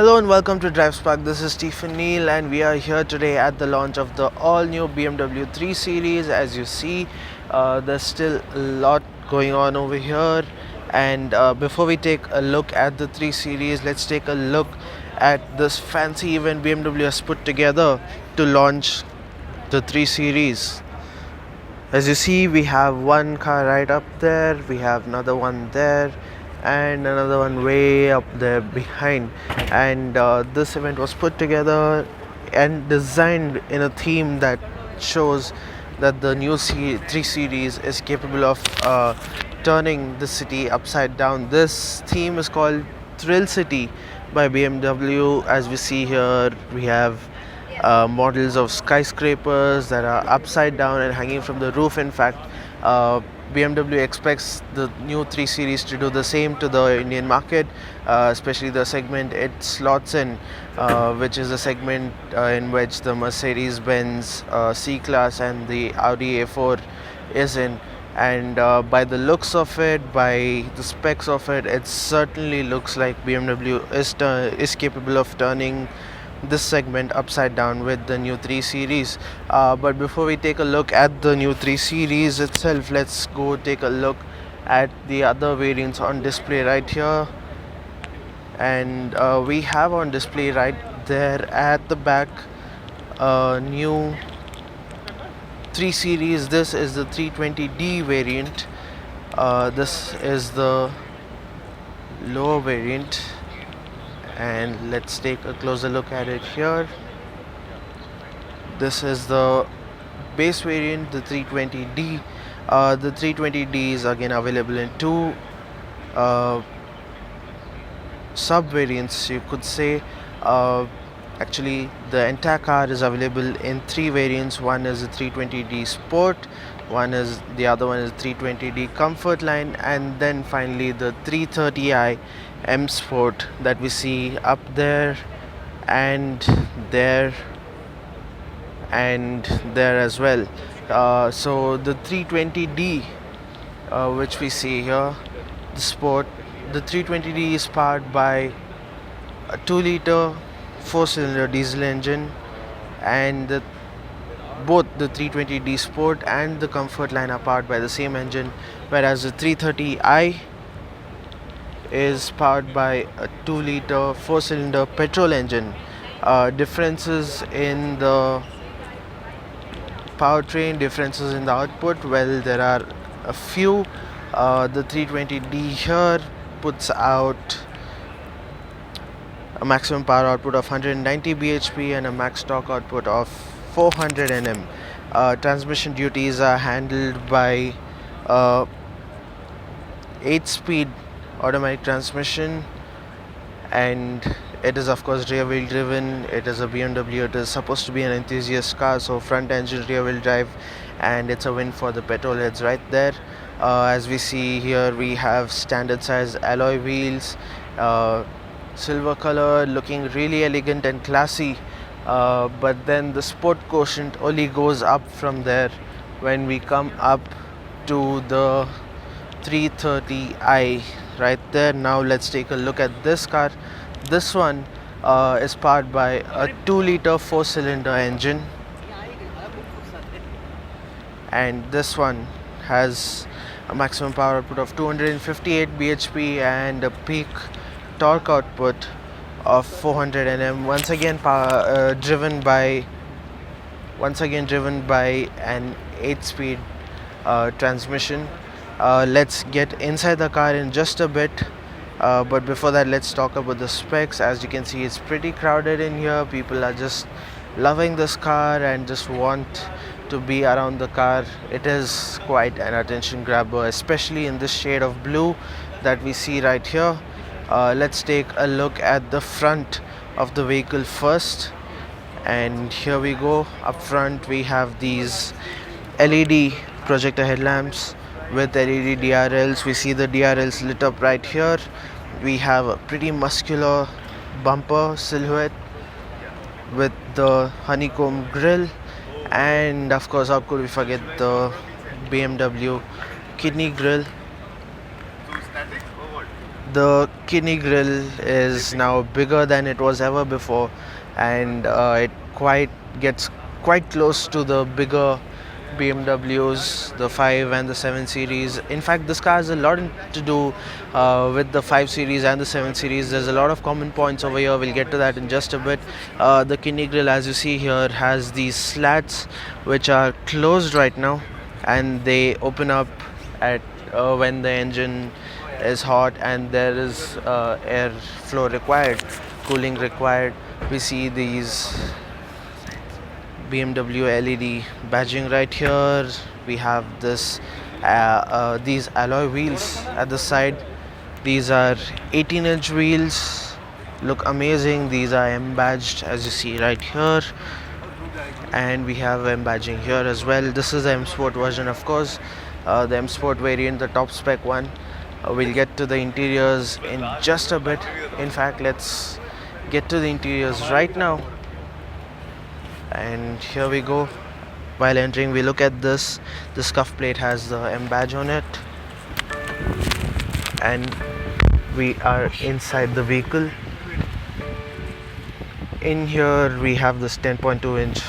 Hello and welcome to Drive Spark. This is Stephen Neal, and we are here today at the launch of the all-new BMW 3 Series. As you see, there's still a lot going on over here. And before we take a look at the 3 Series, let's take a look at this fancy event BMW has put together to launch the 3 Series. As you see, we have one car right up there, we have another one there, and another one way up there behind. And this event was put together and designed in a theme that shows that the new 3 Series is capable of turning the city upside down. This theme is called Thrill City by BMW. As we see here, we have models of skyscrapers that are upside down and hanging from the roof. In fact, BMW expects the new 3 Series to do the same to the Indian market, especially the segment it slots in, which is a segment in which the Mercedes-Benz C-Class and the Audi A4 is in. And by the looks of it, by the specs of it, it certainly looks like BMW is capable of turning this segment upside down with the new 3 Series. But before we take a look at the new 3 Series itself, let's go take a look at the other variants on display right here. And we have on display right there at the back new 3 Series. This is the 320D variant. This is the lower variant, and let's take a closer look at it here. This is the base variant, the 320D. The 320D is again available in two sub variants, you could say. Actually, the entire car is available in three variants. One is the 320D Sport, the other one is 320D Comfort line, and then finally the 330i M Sport that we see up there and there and there as well. So the 320D, which we see here, the Sport, the 320D is powered by a 2-liter 4-cylinder diesel engine, and both the 320D Sport and the Comfort line are powered by the same engine, whereas the 330i is powered by a 2-liter 4-cylinder petrol engine. Differences in the powertrain, differences in the output, well, there are a few. The 320D here puts out a maximum power output of 190 bhp and a max torque output of 400 Nm. Transmission duties are handled by 8-speed automatic transmission, and it is of course rear wheel driven. It is a BMW, it is supposed to be an enthusiast car, so front engine rear wheel drive, and it's a win for the petrol heads right there. As we see here, we have standard size alloy wheels, silver color, looking really elegant and classy. But then the sport quotient only goes up from there when we come up to the 330i right there. Now let's take a look at this car. This one is powered by a 2-liter 4-cylinder engine, and this one has a maximum power output of 258 bhp and a peak torque output of 400 Nm. Once again driven by an 8-speed transmission. Let's get inside the car in just a bit, but before that, let's talk about the specs. As you can see, it's pretty crowded in here. People are just loving this car and just want to be around the car. It is quite an attention grabber, especially in this shade of blue that we see right here. Let's take a look at the front of the vehicle first, and here we go. Up front we have these LED projector headlamps with LED DRLs. We see the DRLs lit up right here. We have a pretty muscular bumper silhouette with the honeycomb grille, and of course, how could we forget the BMW kidney grille. The kidney grille is now bigger than it was ever before, and it quite gets quite close to the bigger BMWs, the 5 and the 7 series. In fact, this car has a lot to do with the 5 series and the 7 series. There's a lot of common points over here. We'll get to that in just a bit. The kidney grille, as you see here, has these slats which are closed right now, and they open up at when the engine is hot and there is air flow required, cooling required. We see these BMW LED badging right here. We have these alloy wheels at the side. These are 18-inch wheels, look amazing. These are M badged, as you see right here, and we have M badging here as well. This is the M Sport version, of course, the M Sport variant, the top spec one. We'll get to the interiors in just a bit. In fact, let's get to the interiors right now. And here we go. While entering, we look at this. The scuff plate has the M badge on it, and we are inside the vehicle. In here we have this 10.2-inch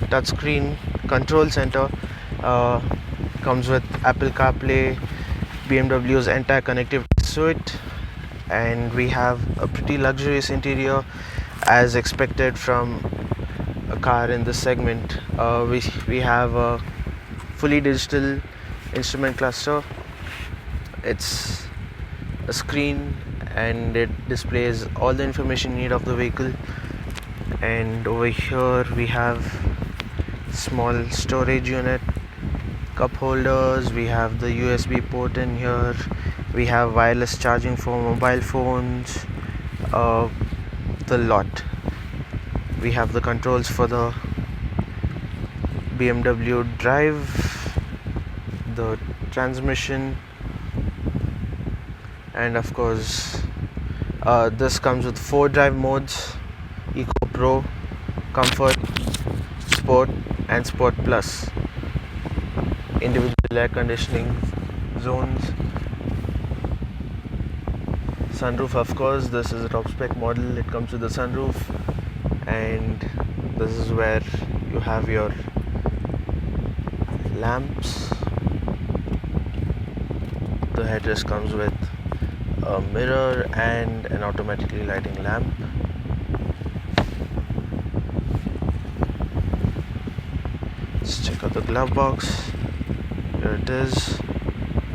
touchscreen control center. Comes with Apple CarPlay, BMW's entire connectivity suite, and we have a pretty luxurious interior as expected from a car in this segment. We have a fully digital instrument cluster. It's a screen and it displays all the information you need of the vehicle. And over here we have small storage unit, cup holders. We have the USB port in here. We have wireless charging for mobile phones, the lot. We have the controls for the BMW drive, the transmission, and of course this comes with 4 drive modes: Eco, Pro, Comfort, Sport and Sport Plus. Individual air conditioning zones. Sunroof, of course, this is a top spec model. It comes with the sunroof, and this is where you have your lamps. The headrest comes with a mirror and an automatically lighting lamp. Let's check out the glove box. Here it is,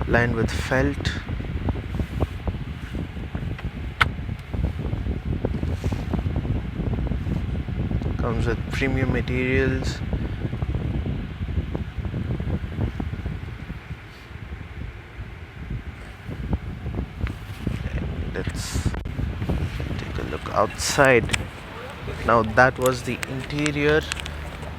lined with felt. Comes with premium materials. And let's take a look outside. Now that was the interior.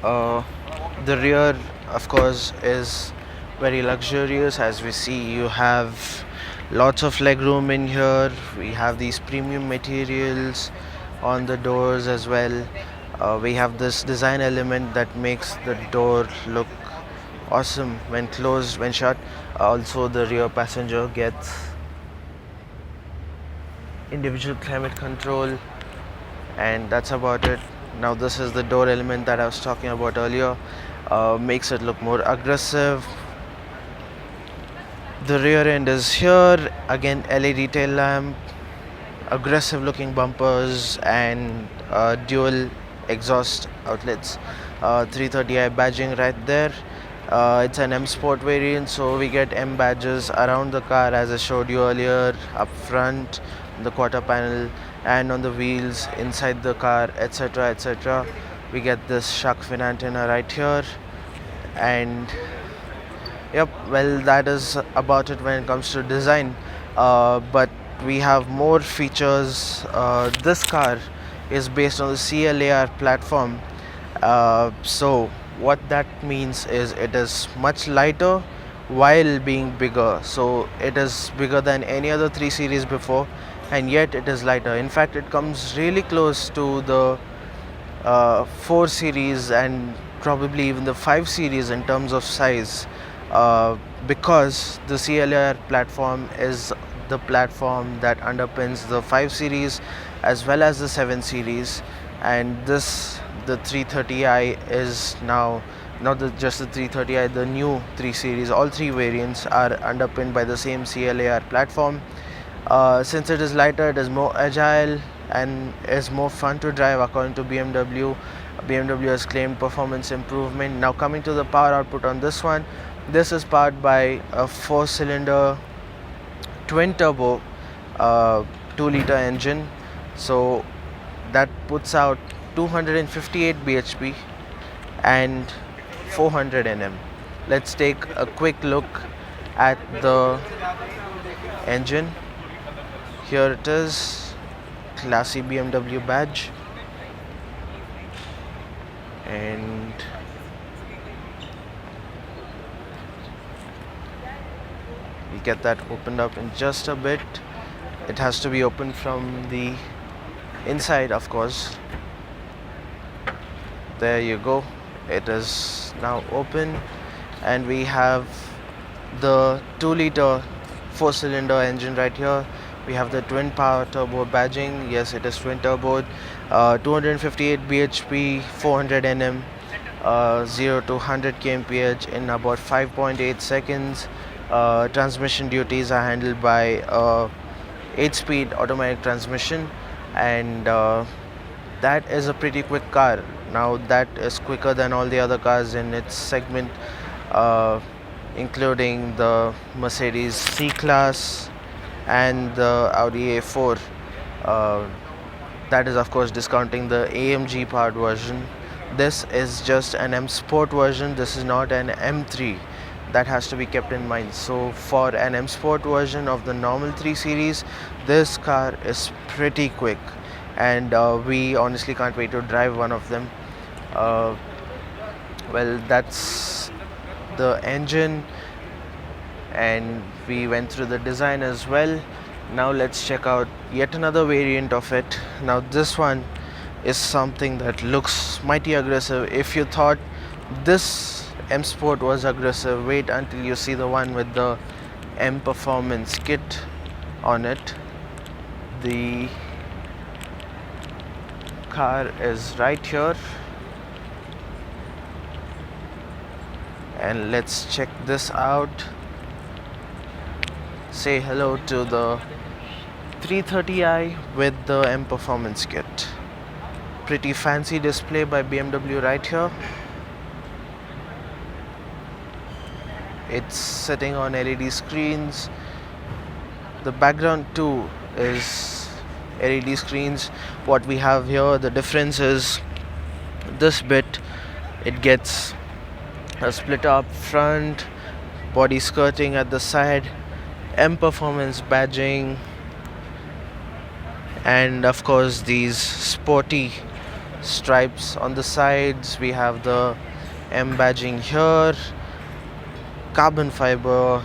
The rear, of course, is very luxurious. As we see, you have lots of legroom in here. We have these premium materials on the doors as well. We have this design element that makes the door look awesome when closed, when shut. Also, the rear passenger gets individual climate control, and that's about it. Now this is the door element that I was talking about earlier. Makes it look more aggressive. The rear end is here, again LED tail lamp, aggressive looking bumpers, and dual exhaust outlets. 330i badging right there. It's an M Sport variant, so we get M badges around the car, as I showed you earlier, up front, the quarter panel, and on the wheels, inside the car, etc, etc. We get this shark fin antenna right here, and yep, well, that is about it when it comes to design. But we have more features. This car is based on the CLAR platform. So what that means is it is much lighter while being bigger. So it is bigger than any other 3 series before, and yet it is lighter. In fact, it comes really close to the 4 series and probably even the 5 series in terms of size, because the CLR platform is the platform that underpins the 5 series as well as the 7 series. And this, the 330i, is now not just the 330i, the new 3 series. All 3 variants are underpinned by the same CLAR platform. Since it is lighter, it is more agile and is more fun to drive according to BMW. BMW has claimed performance improvement. Now coming to the power output on this one, this is powered by a 4-cylinder twin turbo 2-liter engine, so that puts out 258 bhp and 400 Nm. Let's take a quick look at the engine. Here it is, classy BMW badge, and we get that opened up in just a bit. It has to be opened from the inside, of course. There you go, it is now open, and we have the 2-liter 4-cylinder engine right here. We have the twin power turbo badging. Yes, it is twin turbo. 258 bhp, 400 Nm, 0 to 100 kmph in about 5.8 seconds. Transmission duties are handled by 8-speed automatic transmission, and that is a pretty quick car. Now that is quicker than all the other cars in its segment, including the Mercedes C-Class and the Audi A4. That is of course discounting the AMG powered version. This is just an M Sport version. This is not an M3. That has to be kept in mind. So for an M Sport version of the normal 3 series, this car is pretty quick, and we honestly can't wait to drive one of them. Well, that's the engine, and we went through the design as well. Now let's check out yet another variant of it. Now this one is something that looks mighty aggressive. If you thought this M Sport was aggressive, wait until you see the one with the M Performance kit on it. The car is right here, and let's check this out. Say hello to the 330i with the M Performance kit. Pretty fancy display by BMW right here. It's sitting on LED screens. The background too is LED screens. What we have here, the difference is this bit, it gets a split up front, body skirting at the side, M Performance badging, and of course these sporty stripes on the sides. We have the M badging here, carbon fiber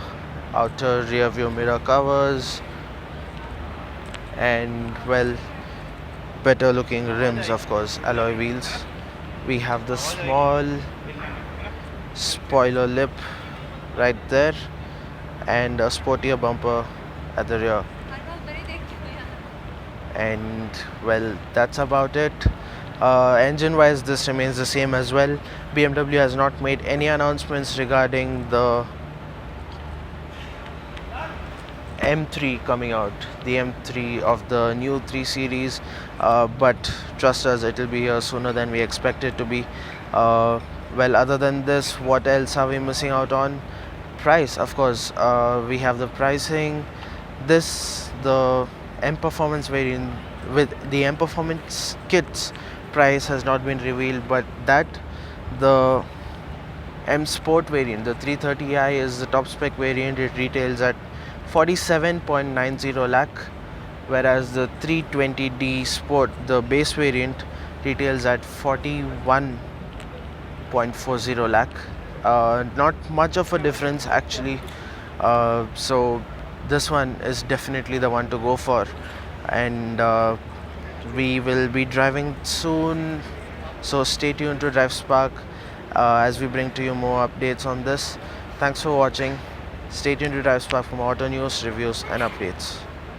outer rear view mirror covers, and well, better looking rims, of course, alloy wheels. We have the small spoiler lip right there, and a sportier bumper at the rear. And well, that's about it. Engine wise, this remains the same as well. BMW has not made any announcements regarding the M3 coming out, the M3 of the new 3 series, but trust us, it will be here sooner than we expect it to be. Well, other than this, what else are we missing out on? Price, of course. We have the pricing. The M Performance variant with the M Performance kits price has not been revealed, but the M Sport variant, the 330i, is the top spec variant. It retails at 47.90 lakh, whereas the 320d Sport, the base variant, retails at 41.40 lakh. Not much of a difference actually. So this one is definitely the one to go for, and we will be driving soon, so stay tuned to Drive Spark as we bring to you more updates on this. Thanks for watching. Stay tuned to Drive Spark for more auto news, reviews, and updates.